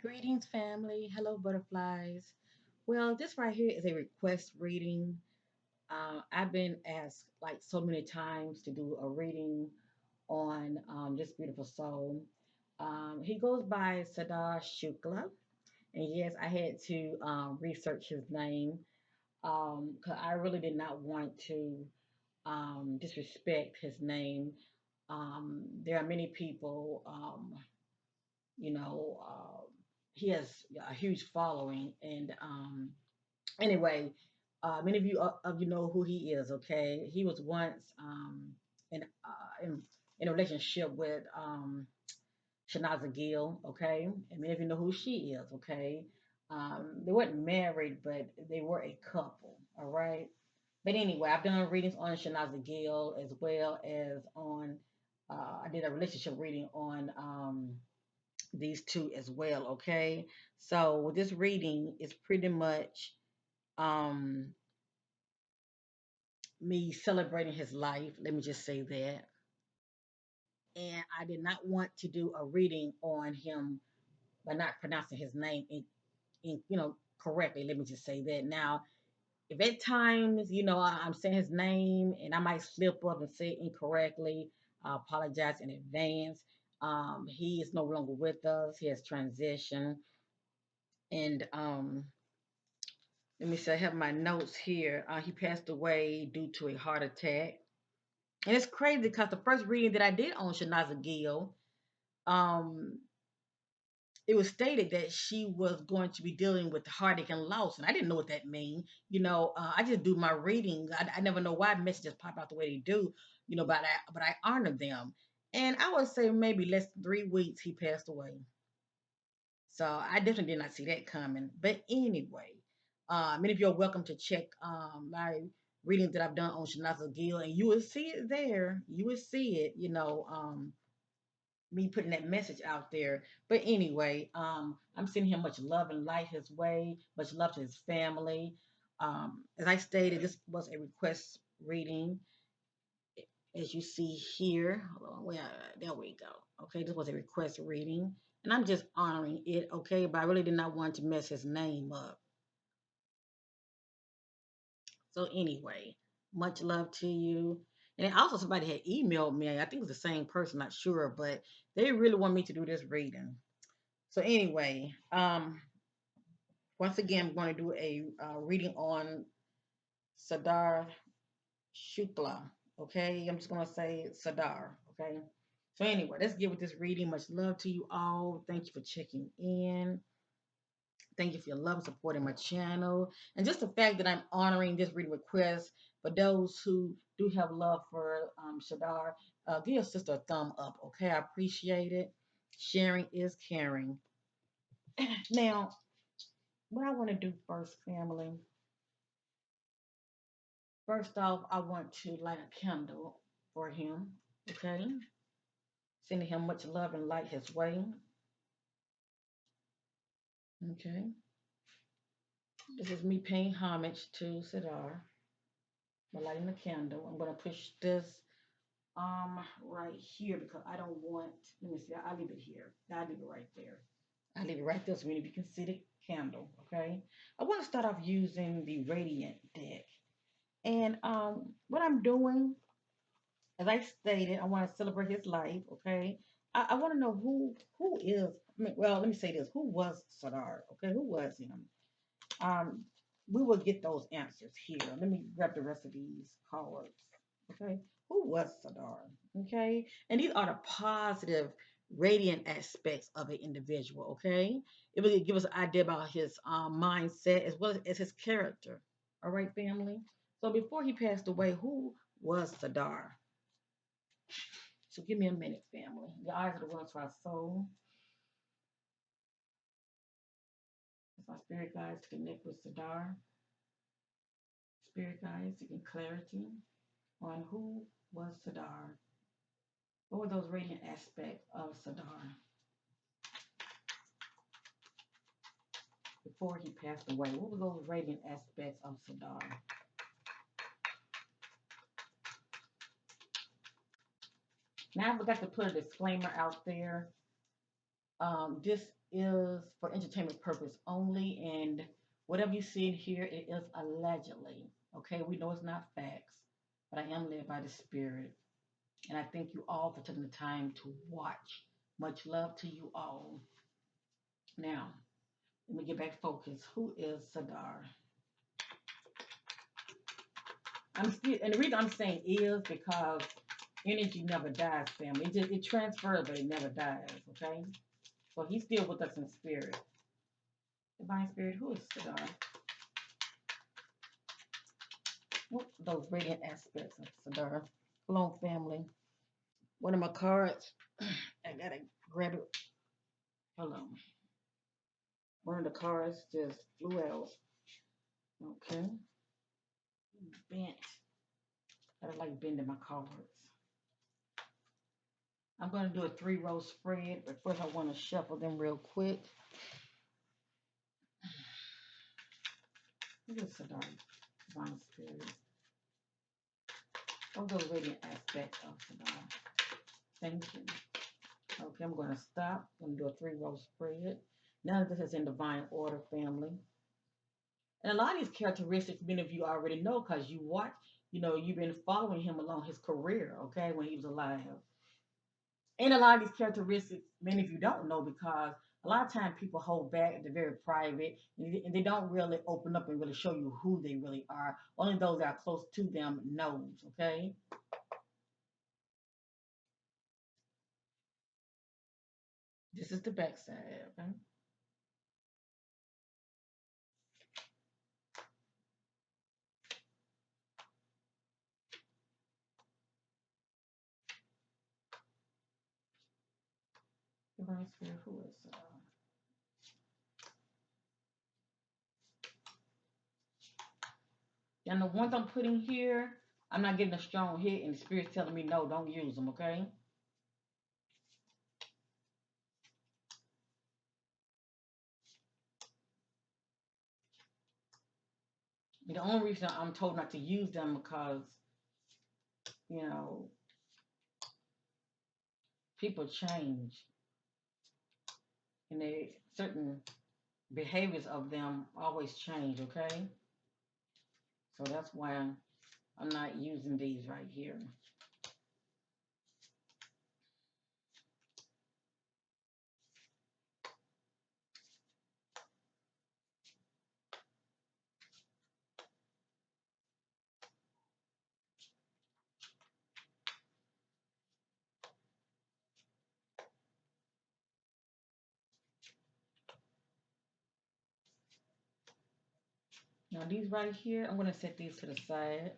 Greetings, family. Hello, butterflies. Well, this right here is a request reading. I've been asked like so many times to do a reading on this beautiful soul. He goes by Sidharth Shukla, and yes, I had to research his name because I really did not want to disrespect his name. There are many people you know, he has a huge following. And anyway, many of you know who he is. Okay, he was once in a relationship with Shanaza Gill. Okay, and many of you know who she is. Okay, they weren't married, but they were a couple. All right. But anyway, I've done readings on Shanaza Gill as well as on. I did a relationship reading on these two as well. Okay, so with this reading is pretty much um me celebrating his life. Let me just say that. And I did not want to do a reading on him by not pronouncing his name in correctly. Let me just say that. Now, if at times I'm saying his name and I might slip up and say it incorrectly, I apologize in advance. He is no longer with us. He has transitioned, and let me see, I have my notes here. He passed away due to a heart attack. And it's crazy because the first reading that I did on Shanaza Gill, um, it was stated that she was going to be dealing with heartache and loss. And I didn't know what that means. I just do my readings. I never know why messages pop out the way they do, but I honor them. And I would say maybe less than 3 weeks he passed away. So I definitely did not see that coming. But anyway, many of you are welcome to check my readings that I've done on Shanaza Gill, and you will see it there. You will see it, me putting that message out there. But anyway, I'm sending him much love and light his way, much love to his family. As I stated, this was a request reading, as you see here. Hold on, there we go. Okay, this was a request reading, and I'm just honoring it. Okay, but I really did not want to mess his name up. So anyway, much love to you. And also somebody had emailed me. I think it was the same person, not sure, but they really want me to do this reading. So anyway, once again, I'm going to do a reading on Sadar Shukla. Okay, I'm just going to say Sadar. Okay. So anyway, let's get with this reading. Much love to you all. Thank you for checking in. Thank you for your love and supporting my channel. And just the fact that I'm honoring this reading request for those who do have love for Shadar, give your sister a thumb up, okay? I appreciate it. Sharing is caring. Now, what I want to do first, family, first off, I want to light a candle for him, okay? Sending him much love and light his way, okay? This is me paying homage to Sidar by lighting the candle. I'm going to push this right here because I don't want, let me see, I'll leave it here. I'll leave it right there. I'll leave it right there so we need to be considered candle, okay? I want to start off using the Radiant deck. And what I'm doing, as I stated, I want to celebrate his life, okay? I want to know who is, well, let me say this. Who was Sadar, okay? Who was him? Um, we will get those answers here. Let me grab the rest of these cards. Okay. Who was Sadar? Okay. And these are the positive, radiant aspects of an individual. Okay. It will give us an idea about his mindset as well as his character. All right, family. So before he passed away, who was Sadar? So give me a minute, family. Your eyes are the ones for our soul. It's my spirit guides to connect with Sadar. Spirit guides seeking clarity on who was Sadar. What were those radiant aspects of Sadar before he passed away? What were those radiant aspects of Sadar? Now I forgot to put a disclaimer out there. This is for entertainment purpose only, and whatever you see in here, it is allegedly. Okay, we know it's not facts, but I am led by the Spirit, and I thank you all for taking the time to watch. Much love to you all. Now, let me get back focused. Who is Sadar? I'm still, and the reason I'm saying is because energy never dies, family. It transfers, but it never dies. Okay, so he's still with us in spirit. Divine Spirit, who is Sadar? What are those radiant aspects of Sadar? Hello, family. One of my cards, I gotta grab it. Hold on. One of the cards just flew out. Okay. Bent. I like bending my cards. I'm gonna do a 3-row spread, but first I want to shuffle them real quick. Look at Sadar, Divine Spirit. Those are radiant aspects of Sadar. Thank you. Okay, I'm going to stop. I'm going to do a 3-row spread. None of this is in divine order, family. And a lot of these characteristics, many of you already know because you watch, you've been following him along his career, okay, when he was alive. And a lot of these characteristics, many of you don't know because a lot of times people hold back, they're very private, and they don't really open up and really show you who they really are. Only those that are close to them knows, okay? This is the backside, okay? Divine Spirit, who is and the ones I'm putting here, I'm not getting a strong hit, and the Spirit's telling me, no, don't use them, okay? The only reason I'm told not to use them because, you know, people change, and certain behaviors of them always change, okay? So that's why I'm not using these right here. Now these right here, I'm going to set these to the side.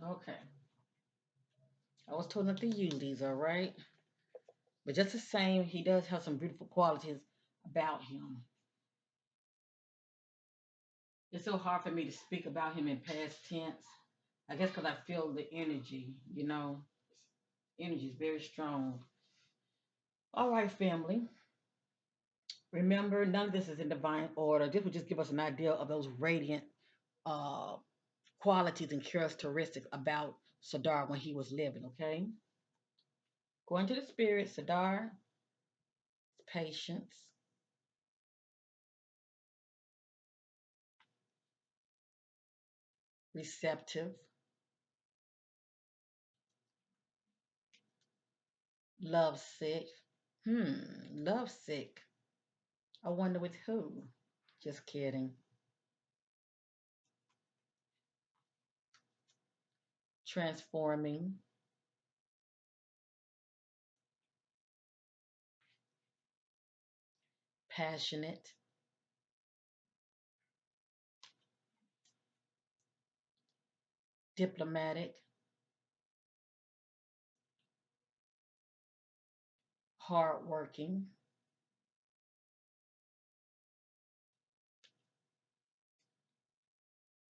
Okay. I was told not to use these, all right? But just the same, he does have some beautiful qualities about him. It's so hard for me to speak about him in past tense. I guess because I feel the energy, energy is very strong. All right, family. Remember, none of this is in divine order. This would just give us an idea of those radiant uh, qualities and characteristics about Sadar when he was living, okay? Going to the spirit, Sadar, patience, receptive, lovesick. Lovesick. I wonder with who? Just kidding. Transforming, passionate, diplomatic, hardworking,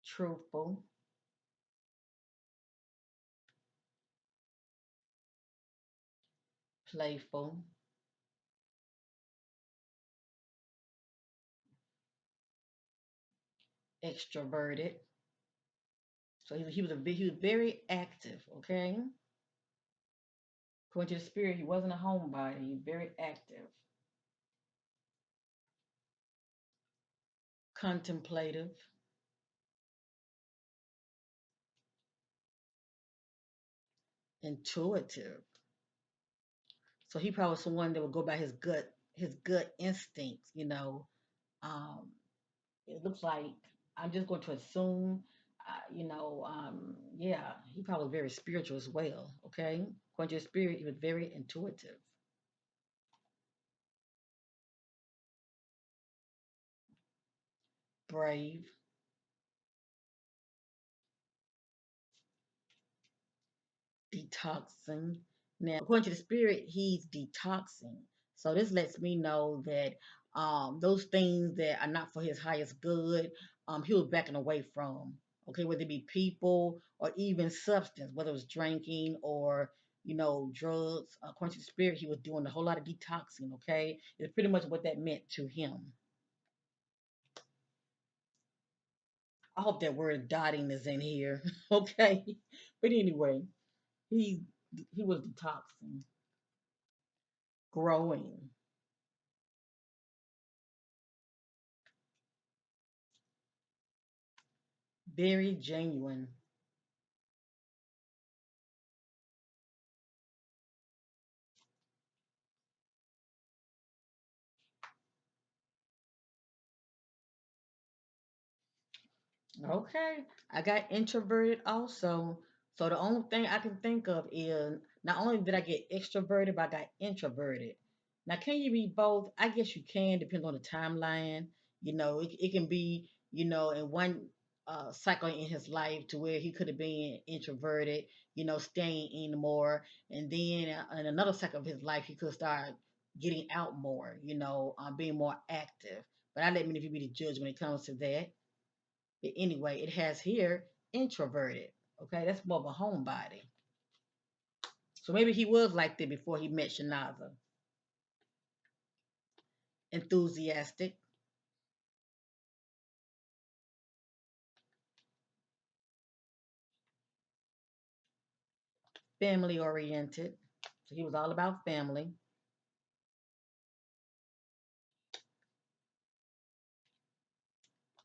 truthful, playful, extroverted. So he was very active. Okay, according to the spirit, he wasn't a homebody. He was very active, contemplative, intuitive. So he probably was someone that would go by his gut instincts. Um, it looks like I'm just going to assume. Yeah, he probably was very spiritual as well. Okay, according to the spirit, he was very intuitive, brave, detoxing. Now, according to the spirit, he's detoxing. So this lets me know that those things that are not for his highest good, he was backing away from. Okay, whether it be people or even substance, whether it was drinking or drugs. According to the spirit, he was doing a whole lot of detoxing. Okay, it's pretty much what that meant to him. I hope that word dotting is in here. Okay, but anyway, he he was detoxing, growing, very genuine. Okay, I got introverted also. So the only thing I can think of is not only did I get extroverted, but I got introverted. Now, can you be both? I guess you can, depends on the timeline. It can be, in one cycle in his life to where he could have been introverted, staying in more. And then in another cycle of his life, he could start getting out more, being more active. But I let me if you be the judge when it comes to that. But anyway, it has here introverted. Okay, that's more of a homebody. So maybe he was like that before he met Shanaza. Enthusiastic, family oriented. So he was all about family.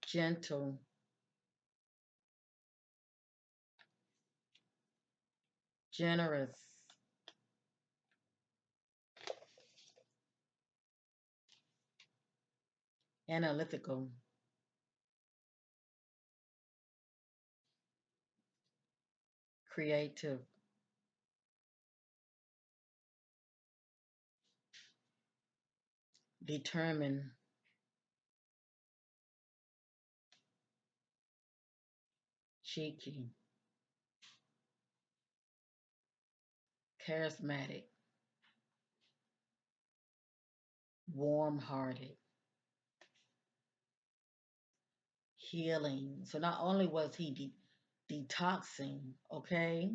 Gentle, generous, analytical, creative, determined, cheeky, charismatic, warm hearted, healing. So not only was he detoxing, okay,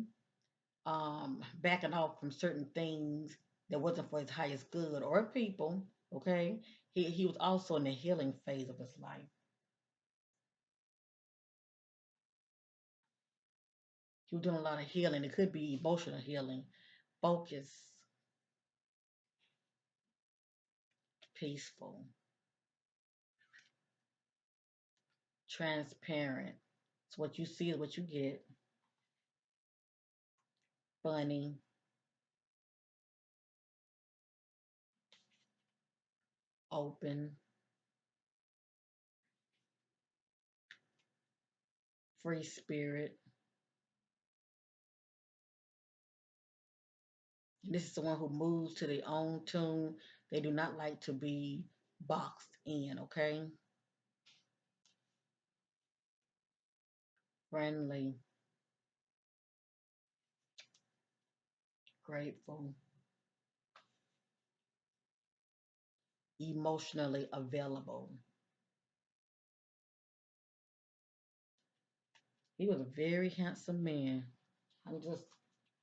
backing off from certain things that wasn't for his highest good or people, okay, he was also in the healing phase of his life. He was doing a lot of healing. It could be emotional healing, focus, peaceful, transparent. So what you see is what you get. Funny, open, free spirit. And this is someone who moves to their own tune. They do not like to be boxed in, okay? Friendly, grateful, emotionally available. He was a very handsome man. I'm just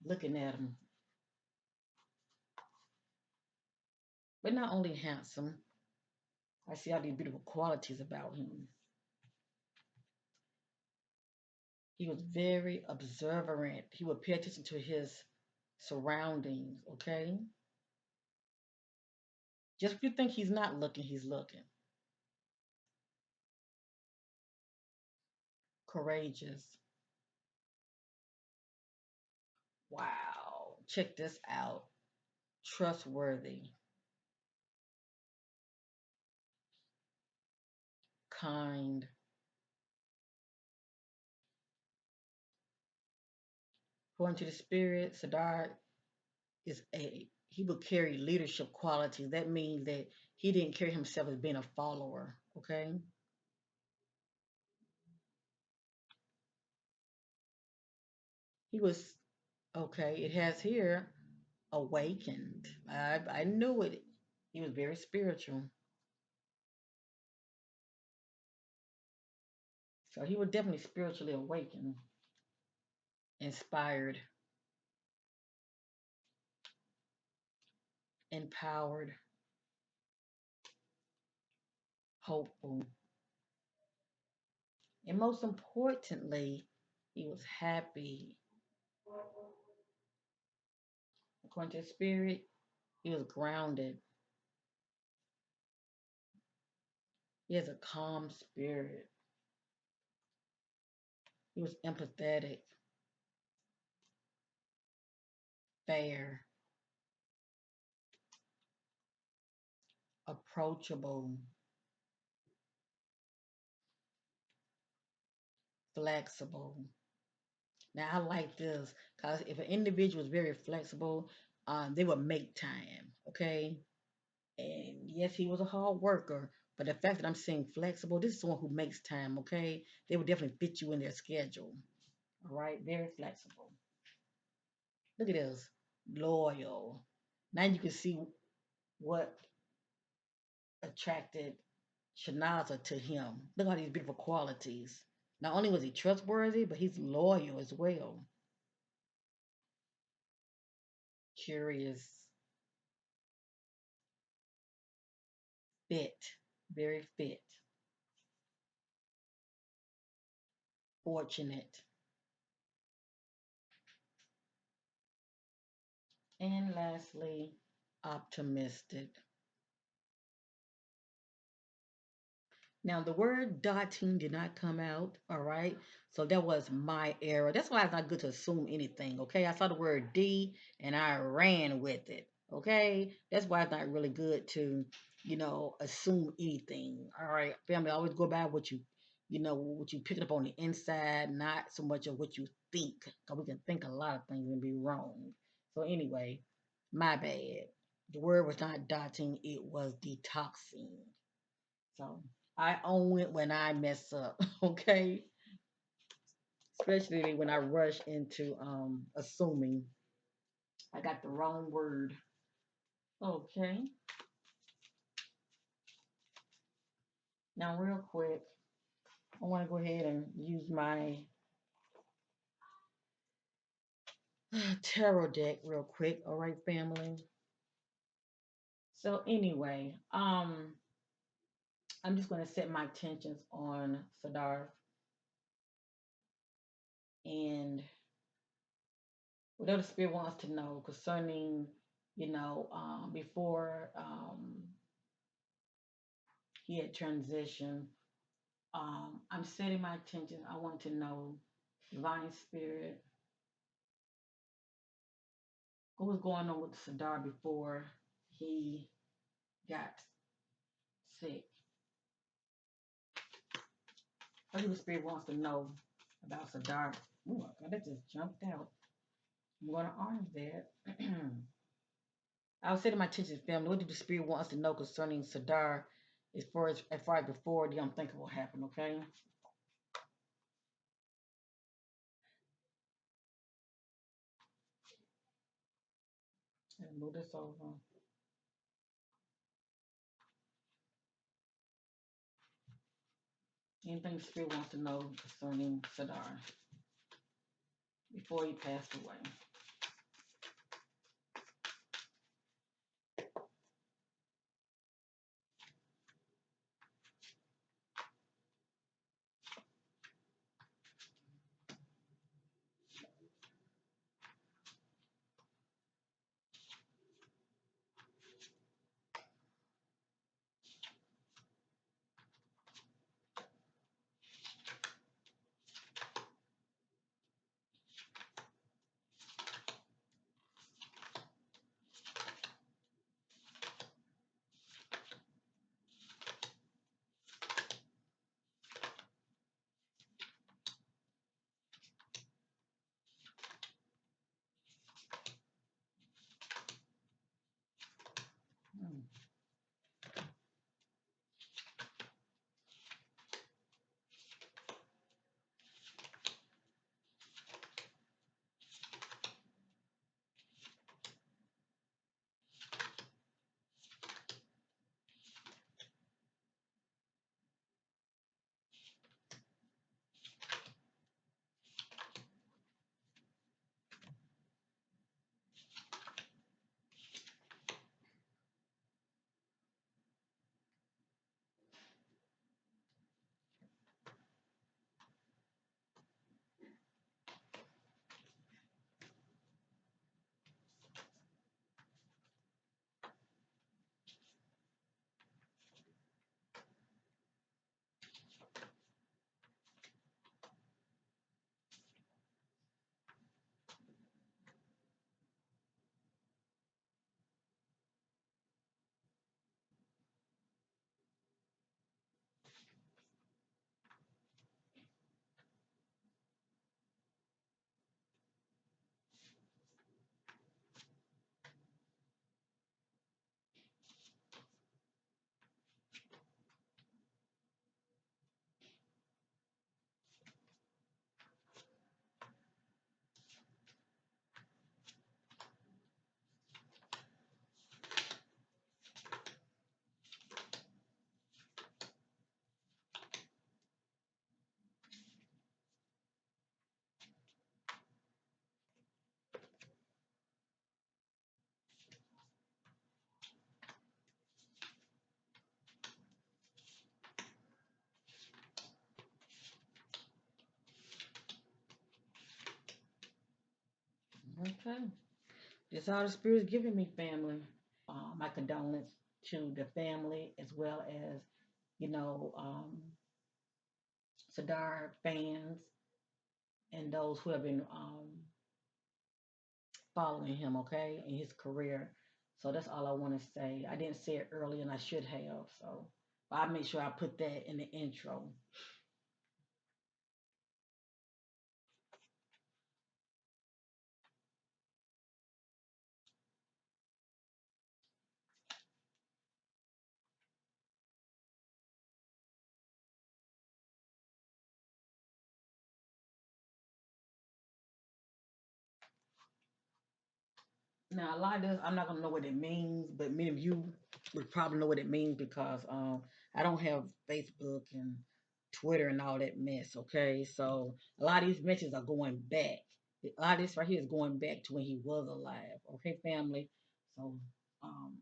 looking at him. But not only handsome, I see all these beautiful qualities about him. He was very observant. He would pay attention to his surroundings, okay? Just if you think he's not looking, he's looking. Courageous. Wow. Check this out. Trustworthy, kind. According to the spirit, Siddharth is a he would carry leadership qualities. That means that he didn't carry himself as being a follower. Okay. He was okay. It has here awakened. I knew it. He was very spiritual. So he was definitely spiritually awakened, inspired, empowered, hopeful. And most importantly, he was happy. According to the spirit, he was grounded. He has a calm spirit. He was empathetic, fair, approachable, flexible. Now, I like this because if an individual is very flexible, they would make time, okay? And yes, he was a hard worker, but the fact that I'm saying flexible, this is someone who makes time, okay? They would definitely fit you in their schedule, all right? Very flexible. Look at this, loyal. Now you can see what attracted Shanaza to him. Look at all these beautiful qualities. Not only was he trustworthy, but he's loyal as well. Curious, fit, very fit, fortunate, and lastly, optimistic. Now, the word dotting did not come out, all right? So that was my error. That's why it's not good to assume anything, okay? I saw the word D and I ran with it, okay? That's why it's not really good to, assume anything, all right? Family, always go by what you pick up on the inside, not so much of what you think, because we can think a lot of things and be wrong. So, anyway, my bad. The word was not dotting, it was detoxing. So I own it when I mess up, okay? Especially when I rush into assuming. I got the wrong word. Okay. Now, real quick, I want to go ahead and use my tarot deck real quick. All right, family. So anyway, I'm just going to set my intentions on Sidharth and whatever the spirit wants to know concerning, before he had transitioned. I'm setting my intention. I want to know, divine spirit, what was going on with Sidharth before he got sick. What the spirit wants to know about Sidharth. Ooh, that just jumped out. I'm going to honor that. I'll say to my teachers family, what did the spirit want us to know concerning Sidharth as far as before the unthinkable happened, okay? And move this over. Anything the spirit wants to know concerning Sidharth before he passed away. Hmm. Okay. That's all the spirit's giving me, family. My condolence to the family as well as, you know, Sidharth fans and those who have been following him, okay, in his career. So that's all I want to say. I didn't say it earlier and I should have. So but I make sure I put that in the intro. Now, a lot of this, I'm not gonna know what it means, but many of you would probably know what it means because I don't have Facebook and Twitter and all that mess. Okay, so a lot of these messages are going back. A lot of this right here is going back to when he was alive. Okay, family. So um,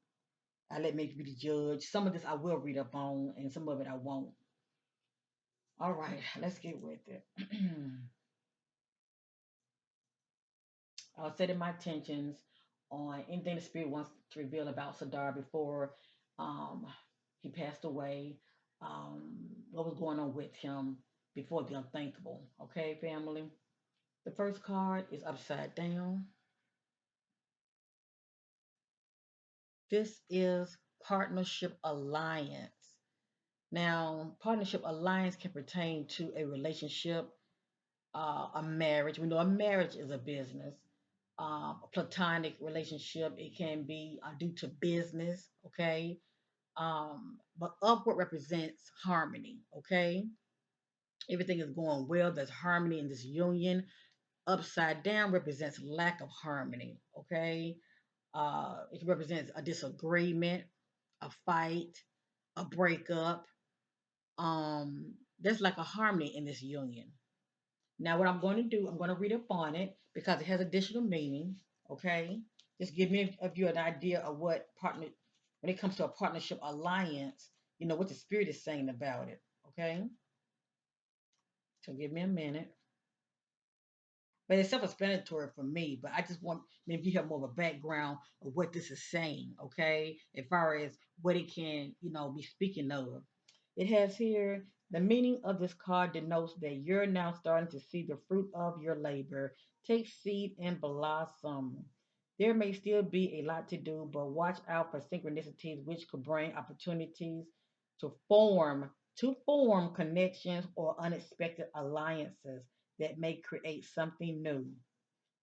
I let maybe be the judge. Some of this I will read up on, and some of it I won't. All right, let's get with it. Setting my intentions on anything the spirit wants to reveal about Sadar before um, he passed away, what was going on with him before the unthinkable. Okay, family. The first card is upside down. This is partnership alliance. Now, partnership alliance can pertain to a relationship, a marriage. We know a marriage is a business. A platonic relationship, it can be due to business, okay? But upward represents harmony, okay? Everything is going well, there's harmony in this union. Upside down represents lack of harmony, okay? It represents a disagreement, a fight, a breakup. There's like a harmony in this union. Now, what I'm going to do, I'm going to read up on it because it has additional meaning. Okay, just give me of you an idea of what partner, when it comes to a partnership alliance, what the spirit is saying about it. Okay, so give me a minute. But it's self-explanatory for me. But I just want maybe you have more of a background of what this is saying. Okay, as far as what it can, be speaking of. It has here the meaning of this card denotes that you're now starting to see the fruit of your labor. Take seed and blossom. There may still be a lot to do, but watch out for synchronicities which could bring opportunities to form connections or unexpected alliances that may create something new.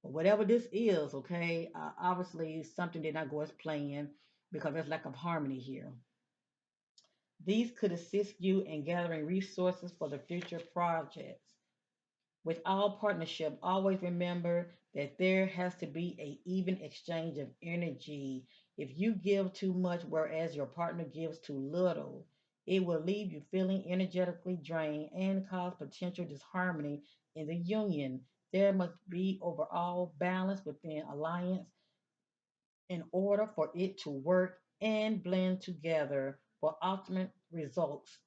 But whatever this is, okay, obviously something did not go as planned because there's lack of harmony here. These could assist you in gathering resources for the future projects. With all partnership, always remember that there has to be a even exchange of energy. If you give too much whereas your partner gives too little, it will leave you feeling energetically drained and cause potential disharmony in the union. There must be overall balance within alliance in order for it to work and blend together for ultimate results.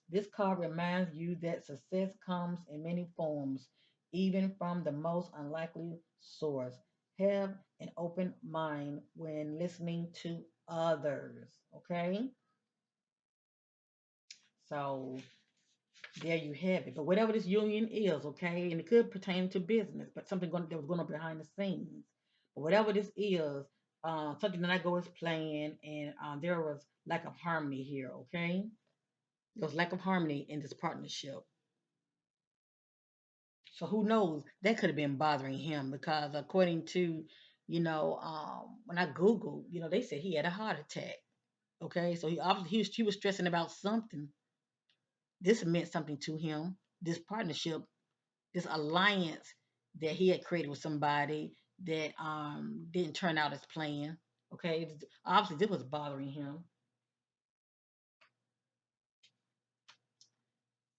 This card reminds you that success comes in many forms, even from the most unlikely source. Have an open mind when listening to others. Okay? So there you have it. But whatever this union is, okay, and it could pertain to business, but something that was going on behind the scenes. But whatever this is, something that I go as planned, and there was lack of harmony here, okay? There was lack of harmony in this partnership. So who knows? That could have been bothering him because according to, when I Googled, they said he had a heart attack. Okay, so he obviously he was stressing about something. This meant something to him. This partnership, this alliance that he had created with somebody that didn't turn out as planned. Okay, obviously this was bothering him.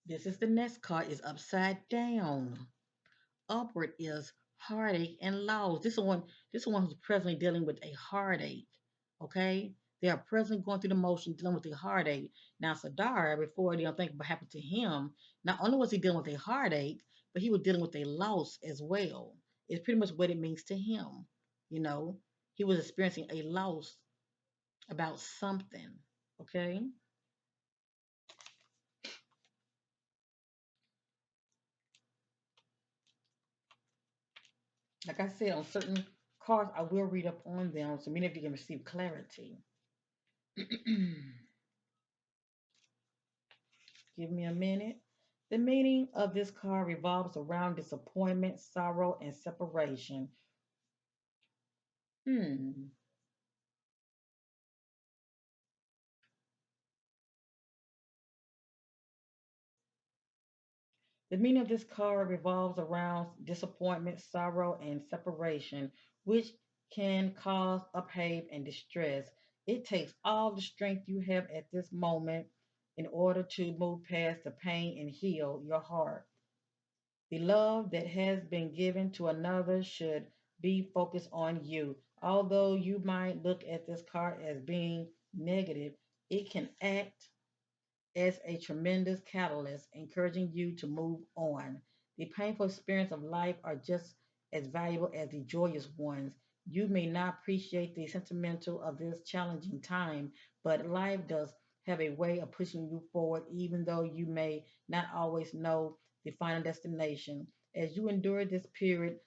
This is the next card is upside down. Upward is heartache and loss. This one who's presently dealing with a heartache. Okay? They are presently going through the motion, dealing with a heartache. Now, Sadar, before the unthinkable happened to him, not only was he dealing with a heartache, but he was dealing with a loss as well. It's pretty much what it means to him. You know, he was experiencing a loss about something. Okay? Like I said, on certain cards, I will read up on them so many of you can receive clarity. Give me a minute. The meaning of this card revolves around disappointment, sorrow, and separation. Hmm. The meaning of this card revolves around disappointment, sorrow, and separation, which can cause upheaval and distress. It takes all the strength you have at this moment in order to move past the pain and heal your heart. The love that has been given to another should be focused on you. Although you might look at this card as being negative, it can act as a tremendous catalyst, encouraging you to move on. The painful experiences of life are just as valuable as the joyous ones. You may not appreciate the sentimental of this challenging time, but life does have a way of pushing you forward, even though you may not always know the final destination. As you endure this period,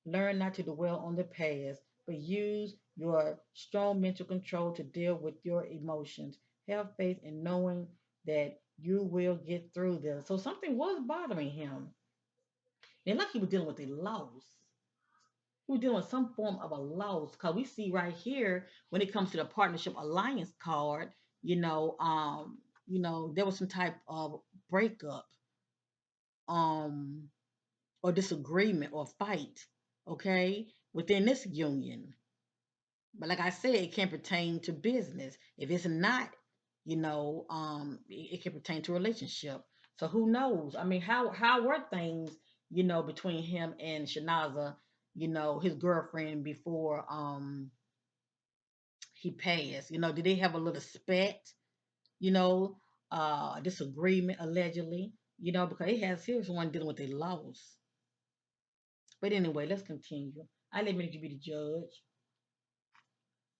learn not to dwell on the past, but use your strong mental control to deal with your emotions. Have faith in knowing that you will get through this. So something was bothering him. And like he was dealing with a loss. He was dealing with some form of a loss. Because we see right here, when it comes to the partnership alliance card, there was some type of breakup, um, or disagreement or fight, okay, within this union. But like I said, it can pertain to business. If it's not, it can pertain to a relationship. So who knows? I mean, how were things, between him and Shanaza, his girlfriend before he passed? Did they have a little spat? You know, disagreement allegedly? Because he has here's one dealing with a loss. But anyway, let's continue. I let me be the judge.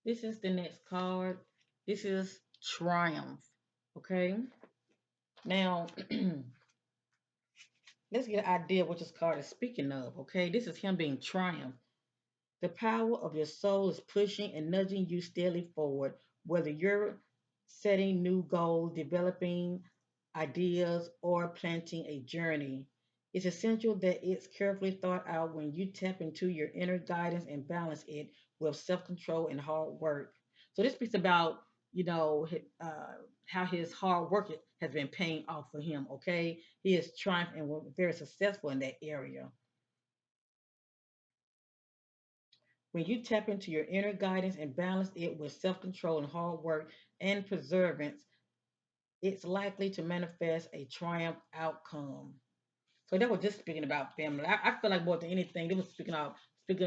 This is the next card. This is Triumph. Okay. Now, let's get an idea of what this card is speaking of. Okay. This is him being triumph. The power of your soul is pushing and nudging you steadily forward, whether you're setting new goals, developing ideas, or planting a journey. It's essential that it's carefully thought out when you tap into your inner guidance and balance it with self control and hard work. So, this speaks about, how his hard work has been paying off for him. Okay. He is triumphant and very successful in that area. When you tap into your inner guidance and balance it with self control and hard work and perseverance, it's likely to manifest a triumph outcome. So that was just speaking about family. I feel like more than anything, they was speaking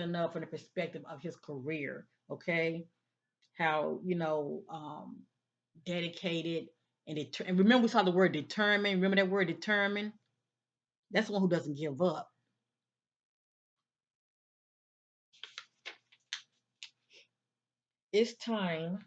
enough from the perspective of his career. Okay, how dedicated and remember we saw the word determined. Remember that word determined. That's the one who doesn't give up. It's time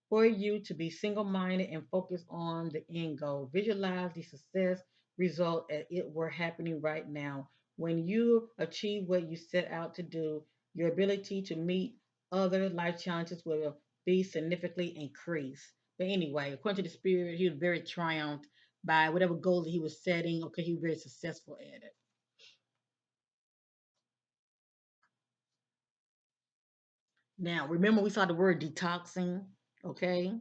for you to be single minded and focus on the end goal. Visualize the success result as it were happening right now. When you achieve what you set out to do, your ability to meet other life challenges will be significantly increased. But anyway, according to the spirit, he was very triumphed by whatever goal that he was setting. Okay, he was very successful at it. Now, remember we saw the word detoxing. Okay,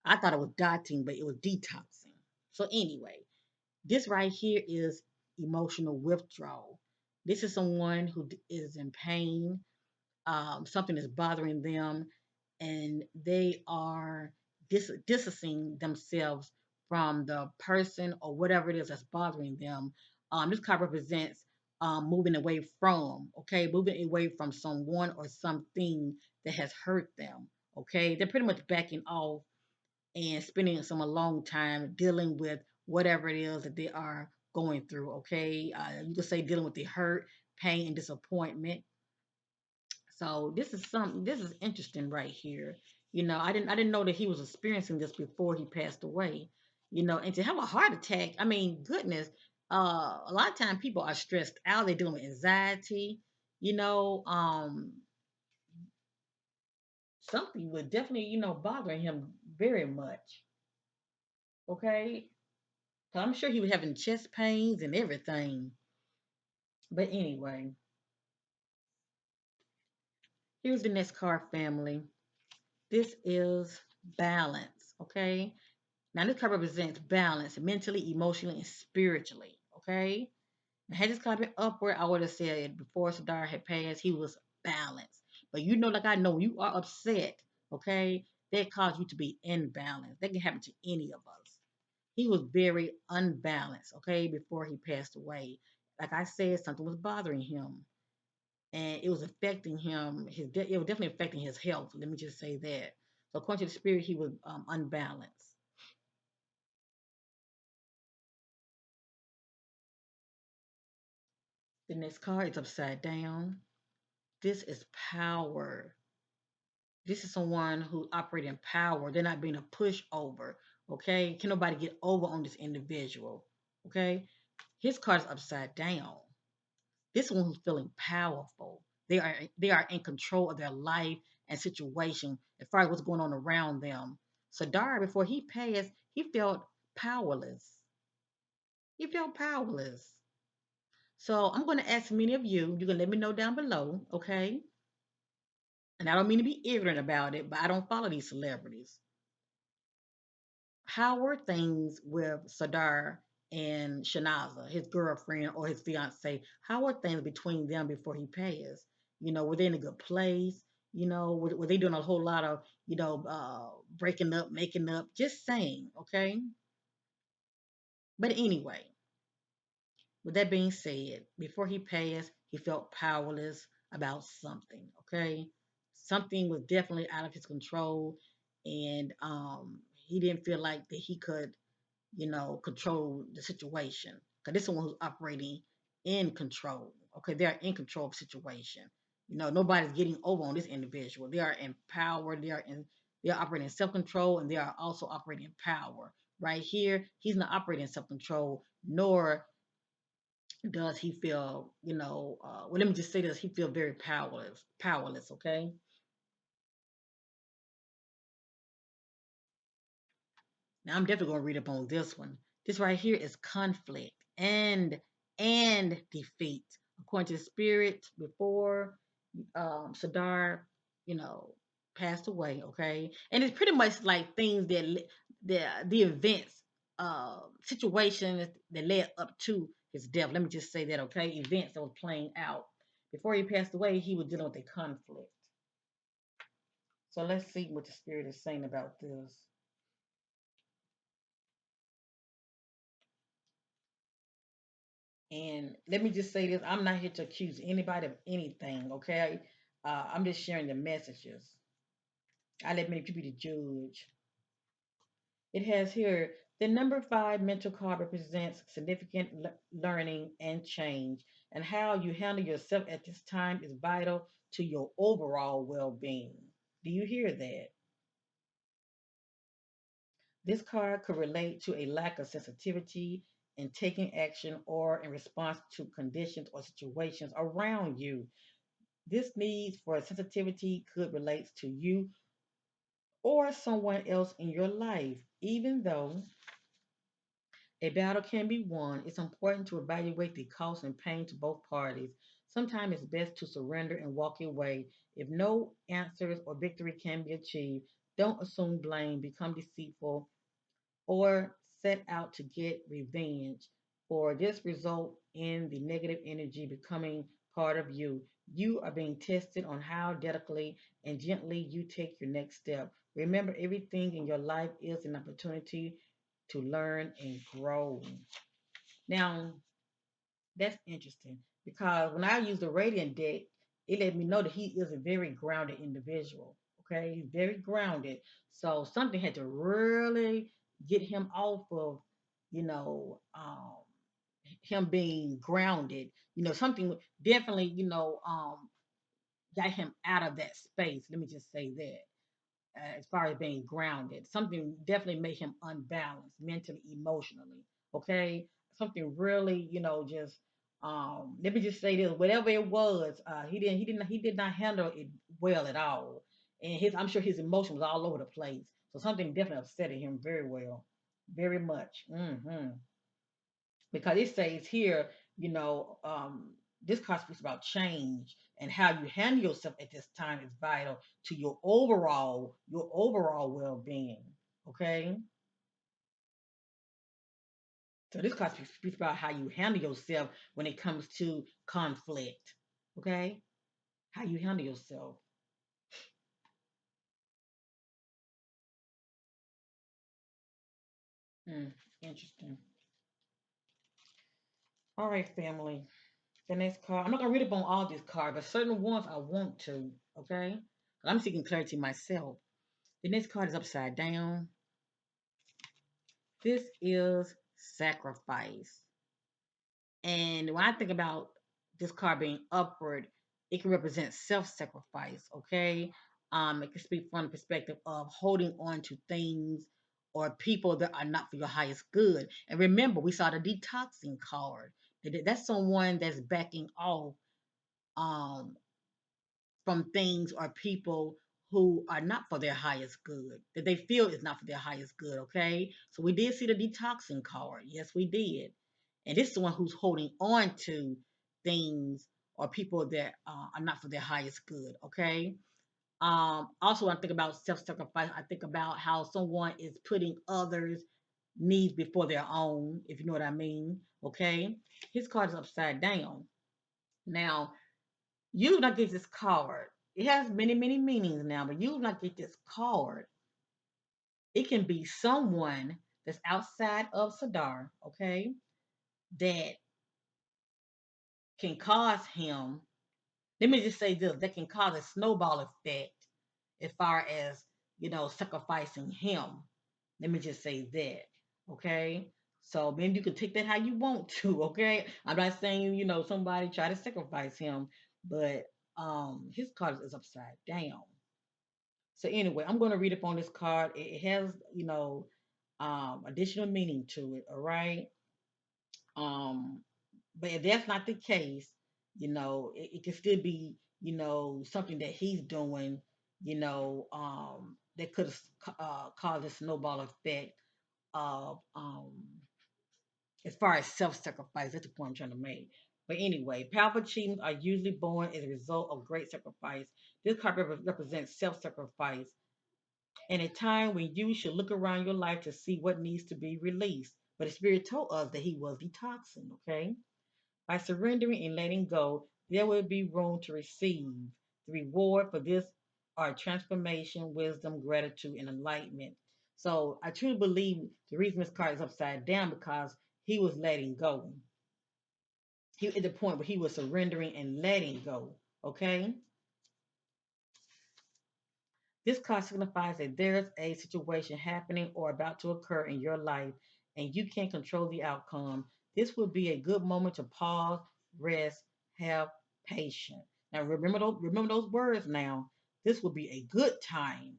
I thought it was dotting, but it was detoxing. So anyway, this right here is emotional withdrawal. This is someone who is in pain. Something is bothering them, and they are distancing themselves from the person or whatever it is that's bothering them. This card represents moving away from, okay, moving away from someone or something that has hurt them. Okay, they're pretty much backing off and spending some a long time dealing with whatever it is that they are going through. Okay, you could say dealing with the hurt, pain, and disappointment. So this is something. This is interesting right here. I didn't know that he was experiencing this before he passed away. And to have a heart attack. I mean, goodness. A lot of times people are stressed out. They're dealing with anxiety. You know, um, Something would definitely bothering him very much. Okay, so I'm sure he was having chest pains and everything. But anyway, here's the next card, family. This is balance. Okay. Now this card represents balance mentally, emotionally, and spiritually. Okay. Now, had this card been upward, I would have said before Sadar had passed, he was balance. But like I know, when you are upset, okay, that cause you to be imbalanced. That can happen to any of us. He was very unbalanced, okay, before he passed away. Like I said, something was bothering him, and it was affecting him. It was definitely affecting his health. Let me just say that. So according to the spirit, he was unbalanced. The next card is upside down. This is power. This is someone who operates in power. They're not being a pushover. Okay, can nobody get over on this individual? Okay, his card is upside down. This one who's feeling powerful. They are in control of their life and situation as far as what's going on around them. Sadar, before he passed, he felt powerless. He felt powerless. So I'm going to ask many of you. You can let me know down below, okay? And I don't mean to be ignorant about it, but I don't follow these celebrities. How were things with Sadar and Shanaza, his girlfriend or his fiance? How were things between them before he passed? Were they in a good place? Were they doing a whole lot of, breaking up, making up? Just saying, okay? But anyway, with that being said, before he passed, he felt powerless about something, okay? Something was definitely out of his control, and he didn't feel like that he could control the situation. Because this is someone who's operating in control. Okay, they are in control of the situation. Nobody's getting over on this individual. They are empowered. They are operating in self-control, and they are also operating in power. Right here, he's not operating in self-control, nor does he feel, well, let me just say this, he feel very powerless, okay? Now I'm definitely gonna read up on this one. This right here is conflict and defeat. According to the spirit, before Sadar, you know, passed away. Okay, and it's pretty much like things the events, situations that led up to his death. Let me just say that. Okay, events that was playing out before he passed away. He was dealing with a conflict. So let's see what the spirit is saying about this. And let me just say this, I'm not here to accuse anybody of anything, okay? I'm just sharing the messages. I let many people be the judge. It has here the number 5 mental card represents significant learning and change, and how you handle yourself at this time is vital to your overall well being. Do you hear that? This card could relate to a lack of sensitivity in taking action or in response to conditions or situations around you. This need for sensitivity could relate to you or someone else in your life. Even though a battle can be won, it's important to evaluate the cost and pain to both parties. Sometimes it's best to surrender and walk away. If no answers or victory can be achieved, don't assume blame, become deceitful, or set out to get revenge, or this result in the negative energy becoming part of you. You are being tested on how delicately and gently you take your next step. Remember, everything in your life is an opportunity to learn and grow. Now, that's interesting because when I use the radiant deck, it let me know that he is a very grounded individual. Okay, he's very grounded. So something had to really get him off of, you know, him being grounded. Something definitely, got him out of that space. Let me just say that as far as being grounded. Something definitely made him unbalanced mentally, emotionally. Okay, something really, just let me just say this: whatever it was, he did not handle it well at all, and I'm sure his emotion was all over the place. So something definitely upset him very well, very much. Because it says here, you know, this card speaks about change and how you handle yourself at this time is vital to your overall well-being. Okay, so this card speaks about how you handle yourself when it comes to conflict. Okay, how you handle yourself. Hmm, interesting. All right, family. The next card. I'm not gonna read up on all these cards, but certain ones I want to. Okay. I'm seeking clarity myself. The next card is upside down. This is sacrifice. And when I think about this card being upward, it can represent self-sacrifice. Okay. It can speak from the perspective of holding on to things or people that are not for your highest good. And remember, we saw the detoxing card. That's someone that's backing off um, from things or people who are not for their highest good, that they feel is not for their highest good, okay? So we did see the detoxing card. Yes, we did. And this is the one who's holding on to things or people that are not for their highest good, okay? Also, when I think about self sacrifice, I think about how someone is putting others' needs before their own, if you know what I mean, okay? His card is upside down. Now, you do not get this card. It has many, many meanings now, but you do not get this card. It can be someone that's outside of Sadar, okay, that can cause him, let me just say this, that can cause a snowball effect as far as, sacrificing him. Let me just say that, okay? So maybe you can take that how you want to, okay? I'm not saying, somebody try to sacrifice him, but his card is upside down. So anyway, I'm going to read up on this card. It has, additional meaning to it. All right. Um, but if that's not the case, it can still be, something that he's doing, that could have caused a snowball effect of, as far as self-sacrifice. That's the point I'm trying to make. But anyway, powerful achievements are usually born as a result of great sacrifice. This card represents self-sacrifice and a time when you should look around your life to see what needs to be released. But the Spirit told us that He was detoxing, okay? By surrendering and letting go, there will be room to receive. The reward for this are transformation, wisdom, gratitude, and enlightenment. So I truly believe the reason this card is upside down because he was letting go. He at the point where he was surrendering and letting go. Okay? This card signifies that there's a situation happening or about to occur in your life and you can't control the outcome. This would be a good moment to pause, rest, have patience. Now remember those words now. This would be a good time.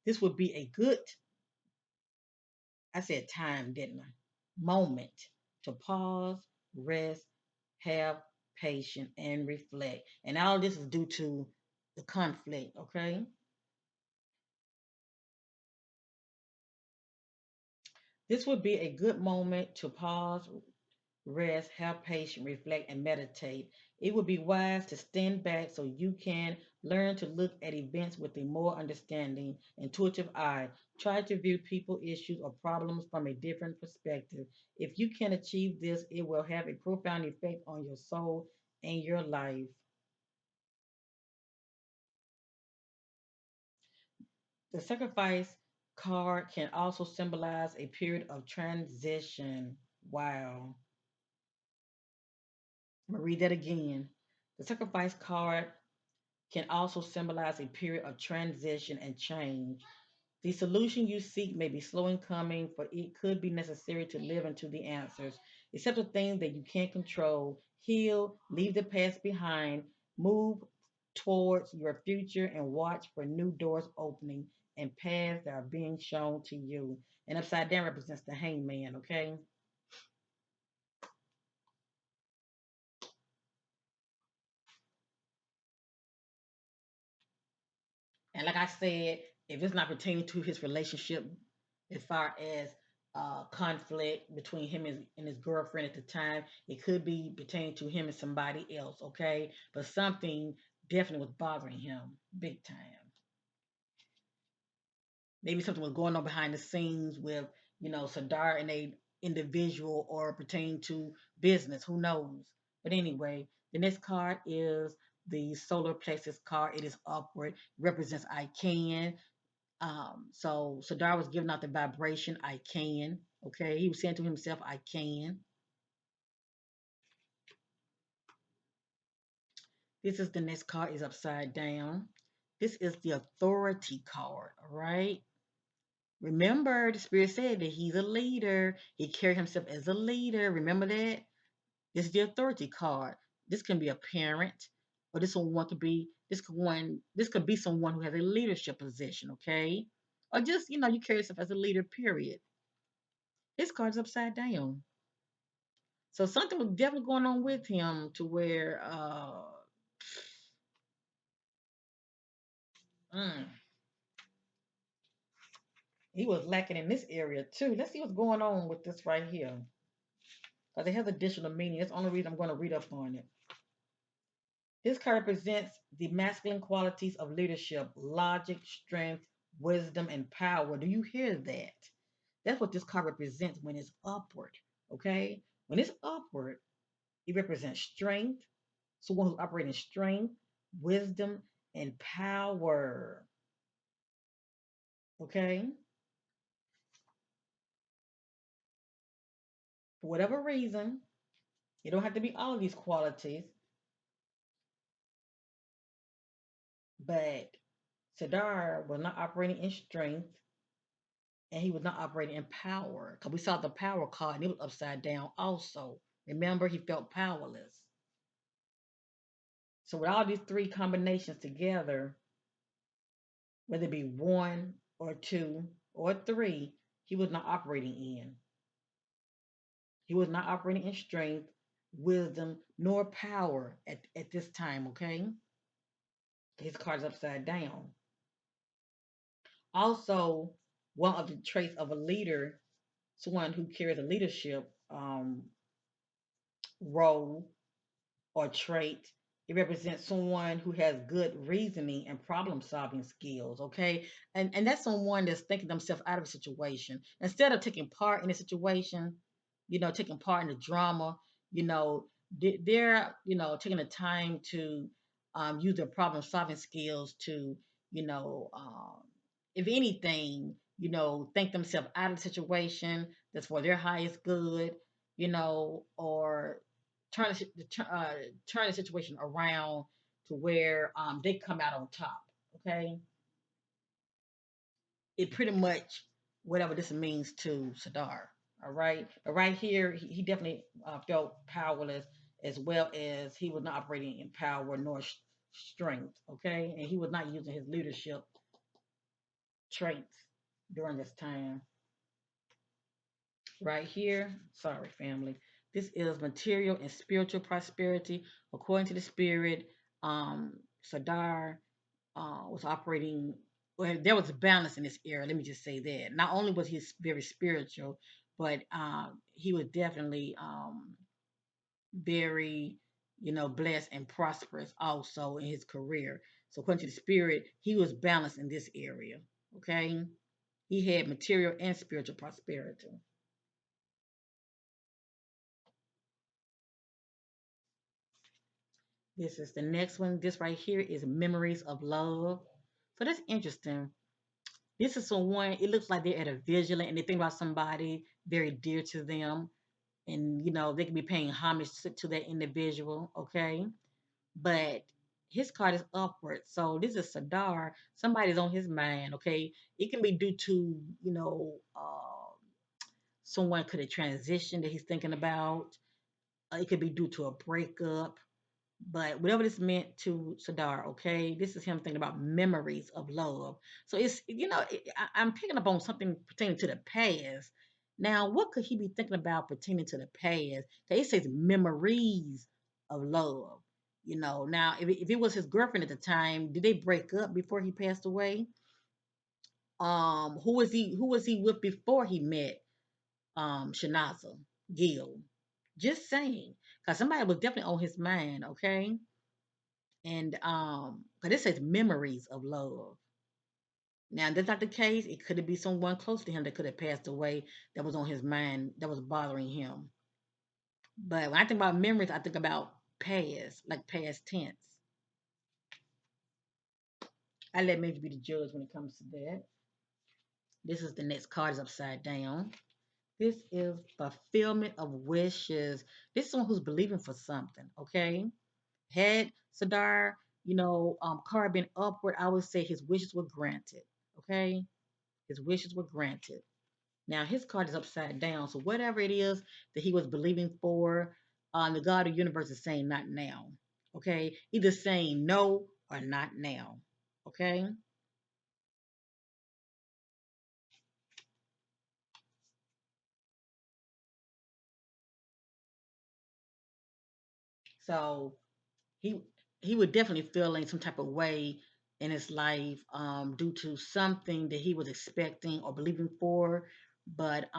This would be a good, I said time, didn't I? Moment to pause, rest, have patience, and reflect. And all this is due to the conflict, okay? This would be a good moment to pause, rest, have patience, reflect, and meditate. It would be wise to stand back so you can learn to look at events with a more understanding, intuitive eye. Try to view people, issues, or problems from a different perspective. If you can achieve this, it will have a profound effect on your soul and your life. The sacrifice card can also symbolize a period of transition. Wow. I'm going to read that again. The sacrifice card can also symbolize a period of transition and change. The solution you seek may be slow in coming, for it could be necessary to live into the answers. Accept the things that you can't control, heal, leave the past behind, move towards your future, and watch for new doors opening and paths that are being shown to you. And upside down represents the hangman, okay? And like I said, if it's not pertaining to his relationship, as far as conflict between him and his girlfriend at the time, it could be pertaining to him and somebody else, okay? But something definitely was bothering him big time. Maybe something was going on behind the scenes with, Sadar and they individual or pertaining to business. Who knows? But anyway, the next card is the solar plexus card. It is upward, represents I can. So Sadar was giving out the vibration I can. Okay, he was saying to himself, I can. This is the next card is upside down. This is the authority card. All right. Remember, the spirit said that he's a leader. He carried himself as a leader. Remember that? This is the authority card. This can be a parent, or this could be someone who has a leadership position, okay? Or just, you carry yourself as a leader, period. This card's upside down. So something was definitely going on with him to where mm, he was lacking in this area too. Let's see what's going on with this right here. Because it has additional meaning. That's the only reason I'm going to read up on it. This card represents the masculine qualities of leadership, logic, strength, wisdom, and power. Do you hear that? That's what this card represents when it's upward. Okay? When it's upward, it represents strength, someone who's operating strength, wisdom, and power. Okay? For whatever reason, you don't have to be all of these qualities, but Sadar was not operating in strength and he was not operating in power because we saw the power card and it was upside down also. Remember, he felt powerless. So, with all these three combinations together, whether it be one or two or three, he was not operating in. He was not operating in strength, wisdom, nor power at this time, okay? His card's upside down. Also, one of the traits of a leader, someone who carries a leadership role or trait. It represents someone who has good reasoning and problem solving skills, okay? And that's someone that's thinking themselves out of a situation. Instead of taking part in the situation, taking part in the drama, you know, they're, taking the time to use their problem solving skills to, you know, um, if anything, think themselves out of the situation that's for their highest good, or turn turn the situation around to where they come out on top. Okay, it pretty much whatever this means to Sadar. All right, but right here he definitely felt powerless as well as he was not operating in power nor strength. Okay, and he was not using his leadership traits during this time. Right here, sorry family, this is material and spiritual prosperity according to the spirit. Sadar was operating, well, there was a balance in this era. Let me just say that. Not only was he very spiritual, but he was definitely very, blessed and prosperous also in his career. So according to the spirit, he was balanced in this area. Okay, he had material and spiritual prosperity. This is the next one. This right here is memories of love. So that's interesting. This is someone, it looks like they're at a vigilant and they think about somebody very dear to them. And, they can be paying homage to that individual, okay? But his card is upward. So this is Sadar. Somebody's on his mind, okay? It can be due to, someone could have transitioned that he's thinking about. It could be due to a breakup. But whatever this meant to Sadar, okay, this is him thinking about memories of love. So it's, I'm picking up on something pertaining to the past. Now, what could he be thinking about pertaining to the past? Okay, it says memories of love. Now if it was his girlfriend at the time, did they break up before he passed away? Who was he with before he met Shanaza Gill? Just saying, because somebody was definitely on his mind, okay? And because it says memories of love. Now, if that's not the case. It could be someone close to him that could have passed away that was on his mind that was bothering him. But when I think about memories, I think about past, like past tense. I let maybe be the judge when it comes to that. This is the next card is upside down. This is fulfillment of wishes. This is someone who's believing for something, okay? Had Sadar, card been upward, I would say his wishes were granted, okay? His wishes were granted. Now his card is upside down, so whatever it is that he was believing for, the God of the universe is saying not now, okay? Either saying no or not now, okay? So he he would definitely feeling some type of way in his life due to something that he was expecting or believing for, but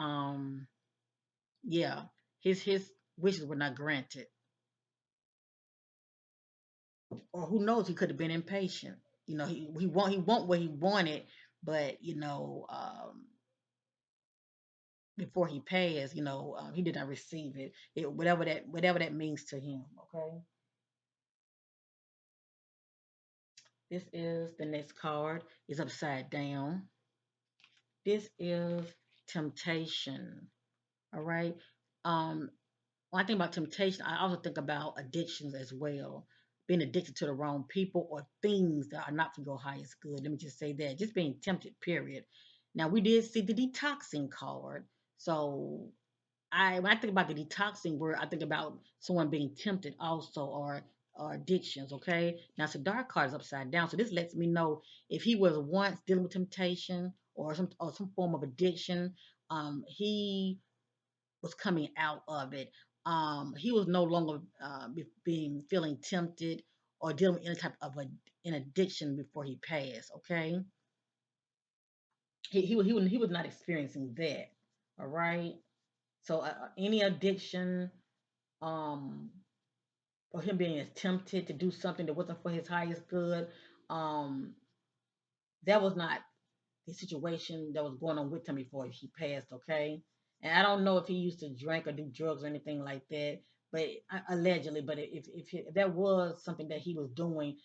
yeah, his wishes were not granted, or who knows, he could have been impatient. He want what he wanted, but before he passed, he did not receive it, whatever that means to him. Okay, this is the next card is upside down. This is temptation. All right. Um, when I think about temptation, I also think about addictions as well. Being addicted to the wrong people or things that are not for your highest good. Let me just say that. Just being tempted, period. Now we did see the detoxing card. So when I think about the detoxing word, I think about someone being tempted also or addictions, okay? Now it's a dark card is upside down. So this lets me know if he was once dealing with temptation or some form of addiction, he was coming out of it. He was no longer being feeling tempted or dealing with any type of an addiction before he passed. Okay, he was not experiencing that. All right. So any addiction, um, or him being tempted to do something that wasn't for his highest good, um, that was not the situation that was going on with him before he passed, okay? And I don't know if he used to drink or do drugs or anything like that, but allegedly, but if that was something that he was doing,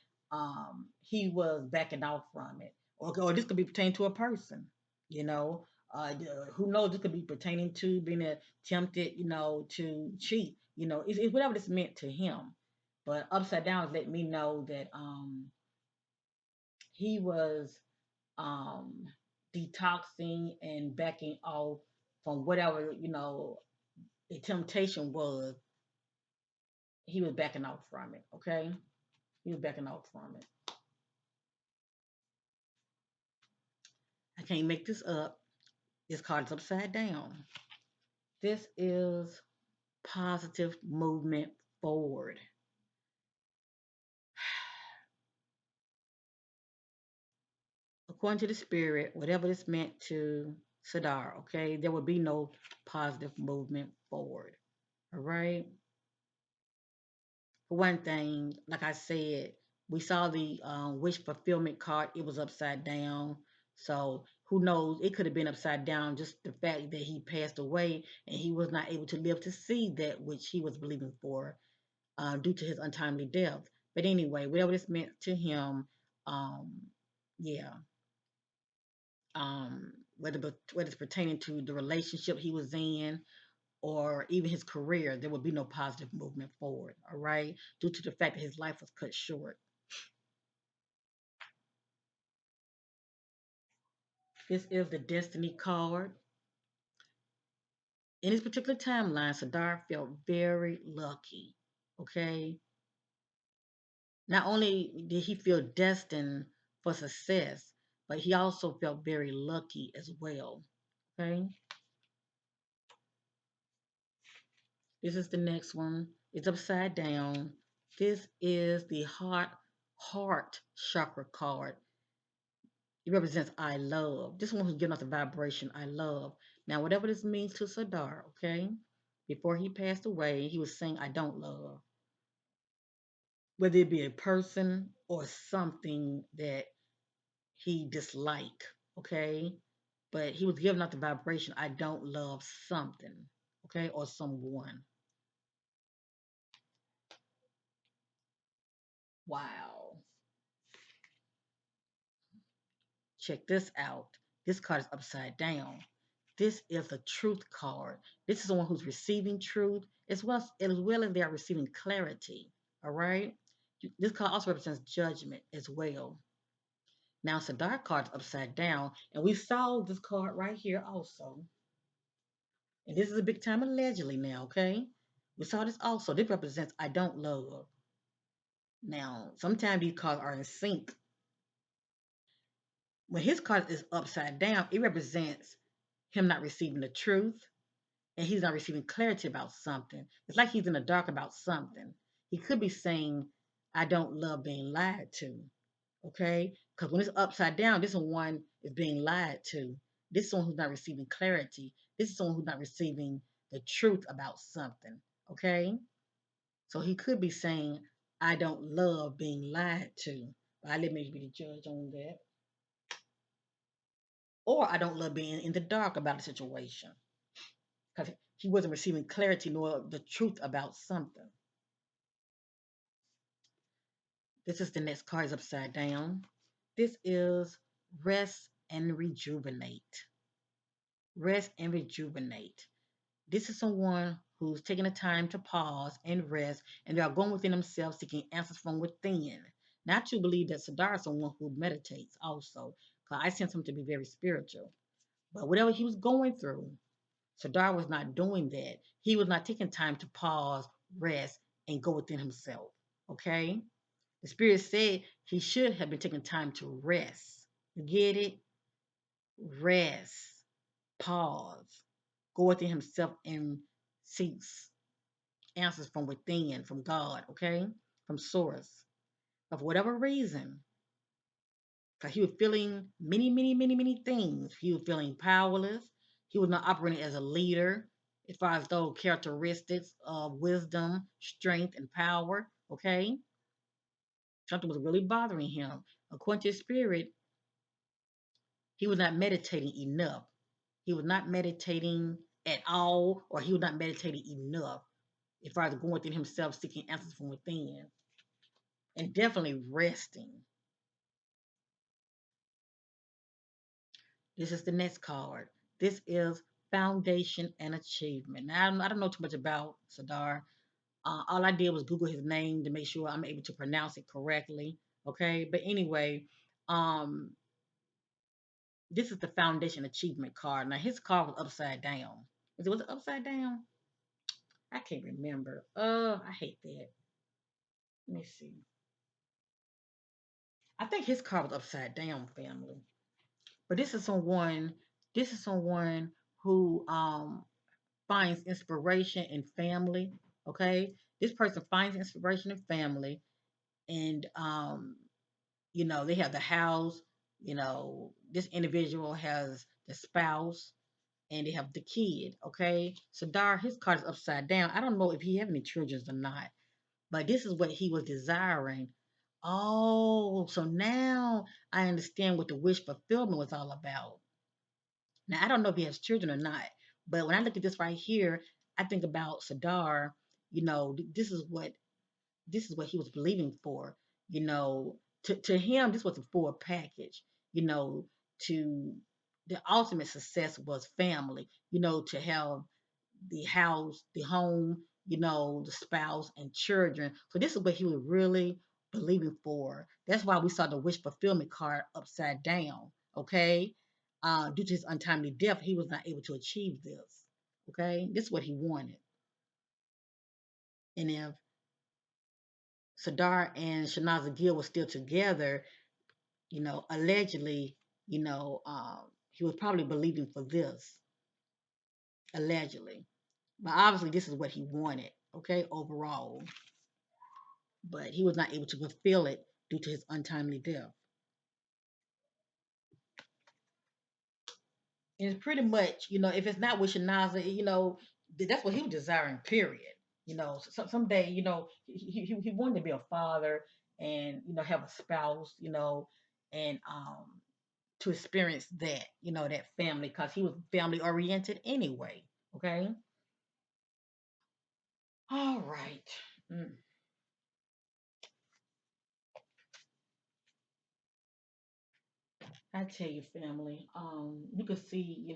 he was backing off from it. Or this could be pertaining to a person, you know. Who knows? This could be pertaining to being tempted, to cheat. It's whatever this meant to him. But upside down is letting me know that he was um, detoxing and backing off from whatever the temptation was. He was backing off from it. Okay, he was backing off from it. I can't make this up. This card is upside down. This is positive movement forward. According to the spirit, whatever this meant to Sadar, okay, there would be no positive movement forward. All right. For one thing, like I said, we saw the wish fulfillment card. It was upside down. So who knows? It could have been upside down. Just the fact that he passed away and he was not able to live to see that which he was believing for due to his untimely death. But anyway, whatever this meant to him, um, yeah. Whether it's pertaining to the relationship he was in, or even his career, there would be no positive movement forward, all right, due to the fact that his life was cut short. This is the destiny card. In this particular timeline, Sadar felt very lucky, okay? Not only did he feel destined for success, but he also felt very lucky as well, okay? This is the next one. It's upside down. This is the heart chakra card. It represents I love. This one who's giving us the vibration I love. Now, whatever this means to Sadar, okay? Before he passed away, he was saying I don't love. Whether it be a person or something that he disliked. okay? But he was giving out the vibration, I don't love something, okay, or someone. Wow. Check this out. This card is upside down. This is a truth card. This is someone who's receiving truth as well as they are receiving clarity. All right. This card also represents judgment as well. Now it's a dark card upside down, and we saw this card right here also. And this is a big time allegedly now, okay? We saw this also. This represents I don't love. Now, sometimes these cards are in sync. When his card is upside down, it represents him not receiving the truth and he's not receiving clarity about something. It's like he's in the dark about something. He could be saying, I don't love being lied to. Okay? Because when it's upside down, this one is being lied to. This is someone who's not receiving clarity. This is someone who's not receiving the truth about something. Okay? So he could be saying, I don't love being lied to. I let me be the judge on that. Or I don't love being in the dark about a situation. Because he wasn't receiving clarity nor the truth about something. This is the next card is upside down. This is rest and rejuvenate. Rest and rejuvenate. This is someone who's taking the time to pause and rest, and they are going within themselves seeking answers from within. Not to believe that Sadar is someone who meditates also, because I sense him to be very spiritual. But whatever he was going through, Sadar was not doing that. He was not taking time to pause, rest, and go within himself. Okay? The Spirit said he should have been taking time to rest. You get it? Rest, pause, go within himself and seeks answers from within, from God, okay? From source. But for whatever reason, because he was feeling many, many, many, many things. He was feeling powerless. He was not operating as a leader as far as those characteristics of wisdom, strength, and power, okay? Something was really bothering him. According to his spirit, he was not meditating enough. He was not meditating at all, or he was not meditating enough as far as going within himself, seeking answers from within, and definitely resting. This is the next card. This is foundation and achievement. Now, I don't know too much about Sadar. All I did was Google his name to make sure I'm able to pronounce it correctly. Okay, but anyway, um, this is the foundation achievement card. Now his card was upside down. Was it upside down? I can't remember. I hate that. Let me see. I think his card was upside down, family. But this is someone who finds inspiration in family. Okay. This person finds inspiration in family, and they have the house, this individual has the spouse, and they have the kid. Okay. So Dar, his card is upside down. I don't know if he have any children or not, but this is what he was desiring. Oh, so now I understand what the wish fulfillment was all about. Now I don't know if he has children or not, but when I look at this right here, I think about Sadar. This is what he was believing for. To him, this was a full package. You know, to the ultimate success was family. To have the house, the home, the spouse and children. So this is what he was really believing for. That's why we saw the wish fulfillment card upside down. Okay. Due to his untimely death, he was not able to achieve this. Okay. This is what he wanted. And if Sadar and Shanaza Gill were still together, allegedly, he was probably believing for this, allegedly. But obviously, this is what he wanted, okay, overall. But he was not able to fulfill it due to his untimely death. And it's pretty much, if it's not with Shanaza, that's what he was desiring, period. Someday, he wanted to be a father and, have a spouse, and to experience that, that family, because he was family oriented anyway. Okay. All right. Mm. I tell you, family, you could see,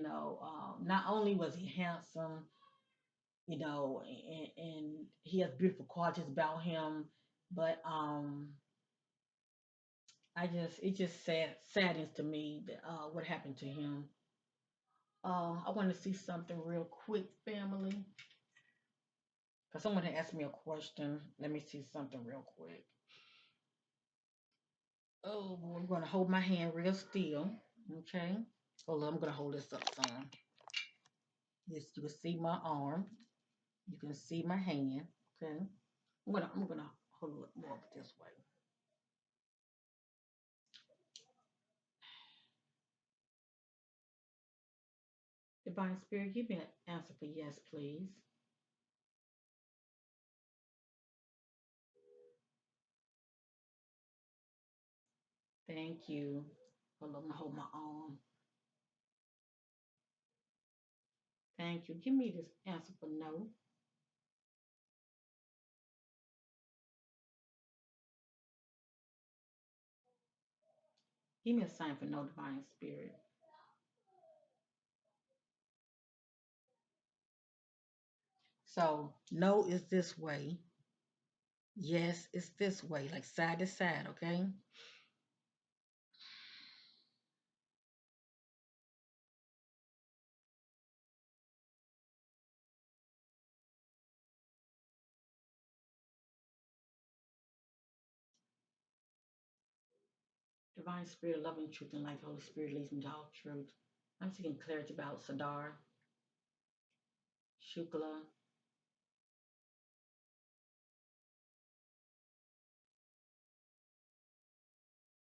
not only was he handsome, and he has beautiful qualities about him, but it just saddens to me that what happened to him. I want to see something real quick, family, because someone had asked me a question. Let me see something real quick. Oh, boy, I'm going to hold my hand real still. Okay. Hold on, I'm going to hold this up some. Yes, you can see my arm. You can see my hand. Okay. I'm gonna hold it more this way. Divine Spirit, give me an answer for yes, please. Thank you. Hold on, I'm gonna hold my arm. Thank you. Give me this answer for no. Give me a sign for no, Divine Spirit. So no is this way. Yes, it's this way, like side to side, okay? Divine Spirit, loving truth and life, Holy Spirit leads me to all truth. I'm seeking clarity about Sadar, Shukla.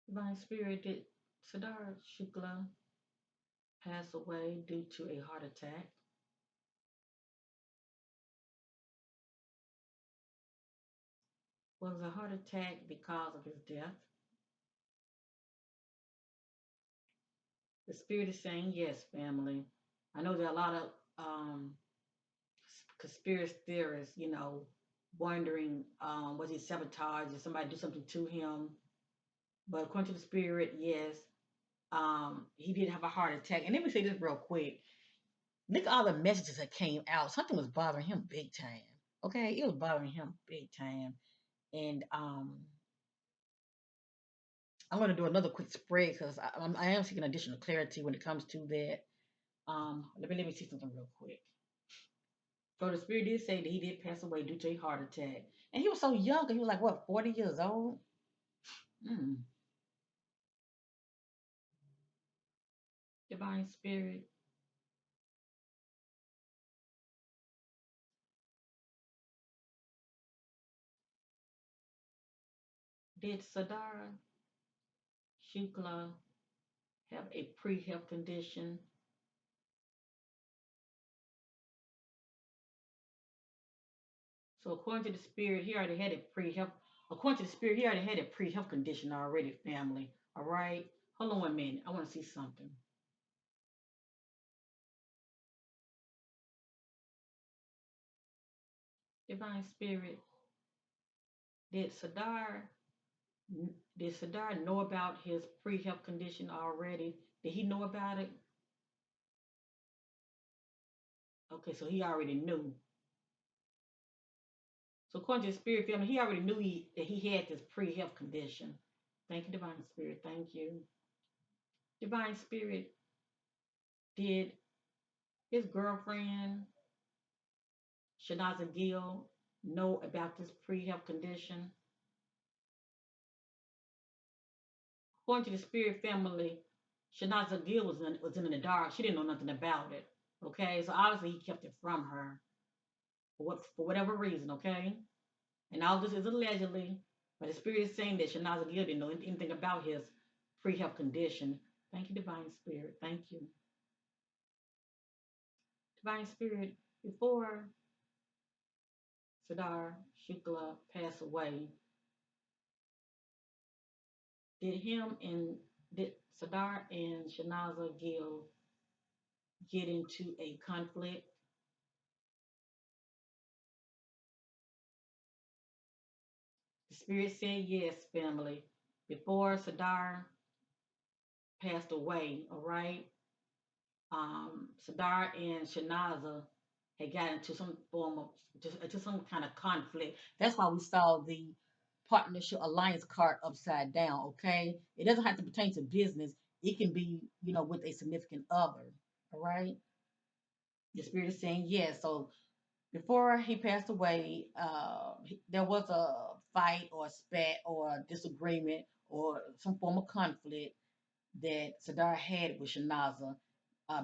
Divine Spirit, did Sadar Shukla pass away due to a heart attack? Was a heart attack because of his death? The spirit is saying yes, family. I know there are a lot of conspiracy theorists, wondering was he sabotaged? Did somebody do something to him? But according to the spirit, yes, he did have a heart attack. And let me say this real quick. Look at all the messages that came out. Something was bothering him big time. Okay, it was bothering him big time. And I'm going to do another quick spread because I am seeking additional clarity when it comes to that. Let me see something real quick. So the spirit did say that he did pass away due to a heart attack, and he was so young. He was like what, 40 years old? Mm. Divine spirit, did Sadara Shukla have a pre-health condition? So according to the spirit, he already had a pre-health. According to the spirit, he already had a pre-health condition already. Family, all right. Hold on 1 minute. I want to see something. Divine spirit, did Sadar did Sadar know about his pre-health condition already? Did he know about it? Okay, so he already knew. So according to the spirit family, he already knew that he had this pre-health condition. Thank you, Divine Spirit. Thank you. Divine Spirit, did his girlfriend, Shanaza Gill, know about this pre-health condition? According to the spirit family, Shanaza Gill was in the dark. She didn't know nothing about it. Okay, so obviously he kept it from her for whatever reason. Okay, and all this is allegedly, but the spirit is saying that Shanaza Gill didn't know anything about his pre-health condition. Thank you, Divine Spirit. Thank you. Divine Spirit, before Siddhar Shukla passed away, did him and Did Sadar and Shanaza Gill get into a conflict? The spirit said yes, family. Before Sadar passed away, all right, Sadar and Shanaza had gotten into some form of just into some kind of conflict. That's why we saw the partnership alliance card upside down. Okay, it doesn't have to pertain to business. It can be, with a significant other. All right, the spirit is saying yes. So before he passed away, there was a fight or a spat or a disagreement or some form of conflict that Sadar had with Shanaza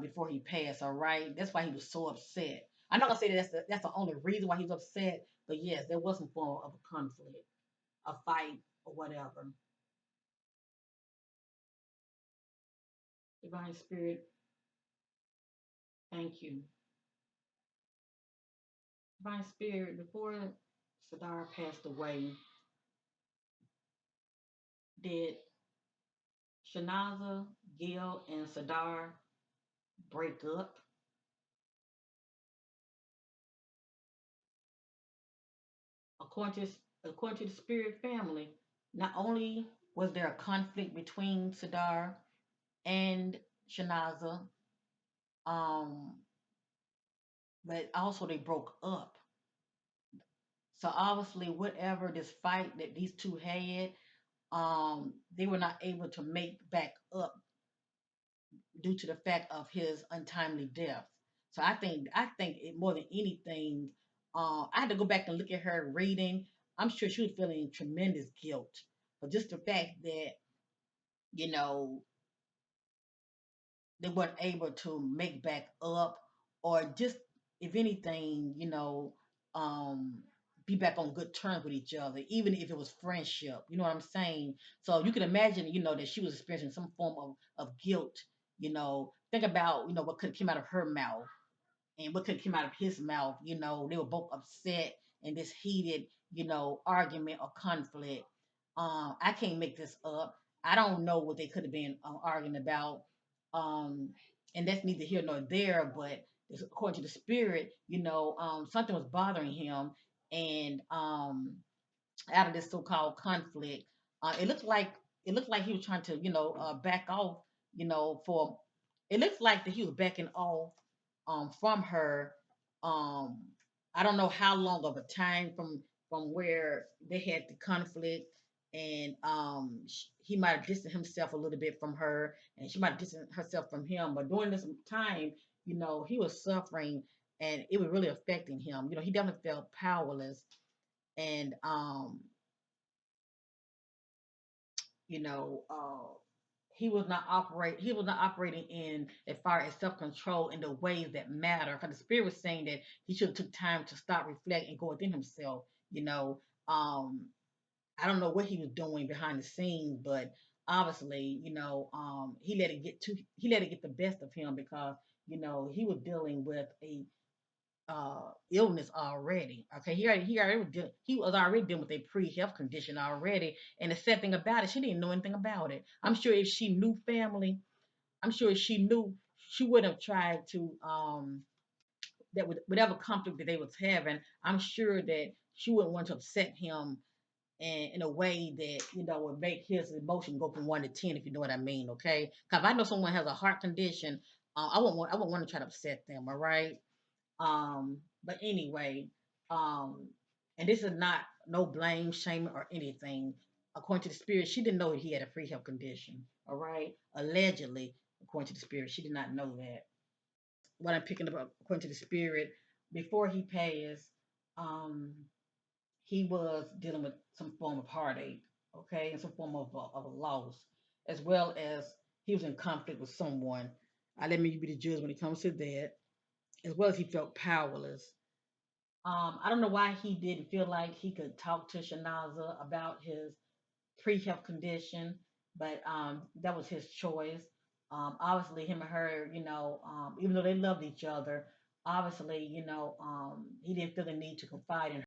before he passed. All right, that's why he was so upset. I'm not gonna say that that's the only reason why he was upset, but yes, there was some form of a conflict, a fight, or whatever. Divine Spirit, thank you. Divine Spirit, before Sadar passed away, did Shanaza, Gil, and Sadar break up? According to, according to the Spirit family, not only was there a conflict between Sadar and Shanaza, um, but also they broke up. So obviously, whatever this fight that these two had, they were not able to make back up due to the fact of his untimely death. So I think it, more than anything, I had to go back and look at her reading. I'm sure she was feeling tremendous guilt, but just the fact that you know they weren't able to make back up, or just if anything, um, be back on good terms with each other, even if it was friendship. You know what I'm saying? So you can imagine, that she was experiencing some form of guilt. Think about what could have came out of her mouth and what could come out of his mouth. They were both upset in this heated, argument or conflict. I can't make this up. I don't know what they could have been arguing about. Um, and that's neither here nor there, but according to the spirit, something was bothering him. And out of this so-called conflict. It looked like he was trying to, back off, for it looks like that he was backing off from her. Um, I don't know how long of a time from where they had the conflict, and he might have distanced himself a little bit from her, and she might have distanced herself from him. But during this time, he was suffering, and it was really affecting him. He definitely felt powerless, and you know, he was not operating in as far as self-control in the ways that matter. Because the spirit was saying that he should have took time to stop, reflect, and go within himself. You know, um, I don't know what he was doing behind the scenes, but obviously, he let it get the best of him because he was dealing with a illness already. Okay, he was already dealing with a pre-health condition already. And the sad thing about it, she didn't know anything about it. I'm sure if she knew family, I'm sure if she knew, she would have tried to that with whatever conflict that they was having. I'm sure that she wouldn't want to upset him in a way that would make his emotion go from 1 to 10, if you know what I mean. Okay, because if I know someone has a heart condition, I wouldn't want to try to upset them. All right. But anyway, um, and this is not no blame, shame, or anything. According to the spirit, she didn't know he had a pre-health condition. All right, allegedly, according to the spirit, she did not know that. What I'm picking up according to the spirit, before he passed, um, he was dealing with some form of heartache, okay, and some form of a loss, as well as he was in conflict with someone. I let me be the judge when it comes to that, as well as he felt powerless. I don't know why he didn't feel like he could talk to Shanaza about his pre-health condition, but that was his choice. Obviously, him and her, even though they loved each other, obviously, he didn't feel the need to confide in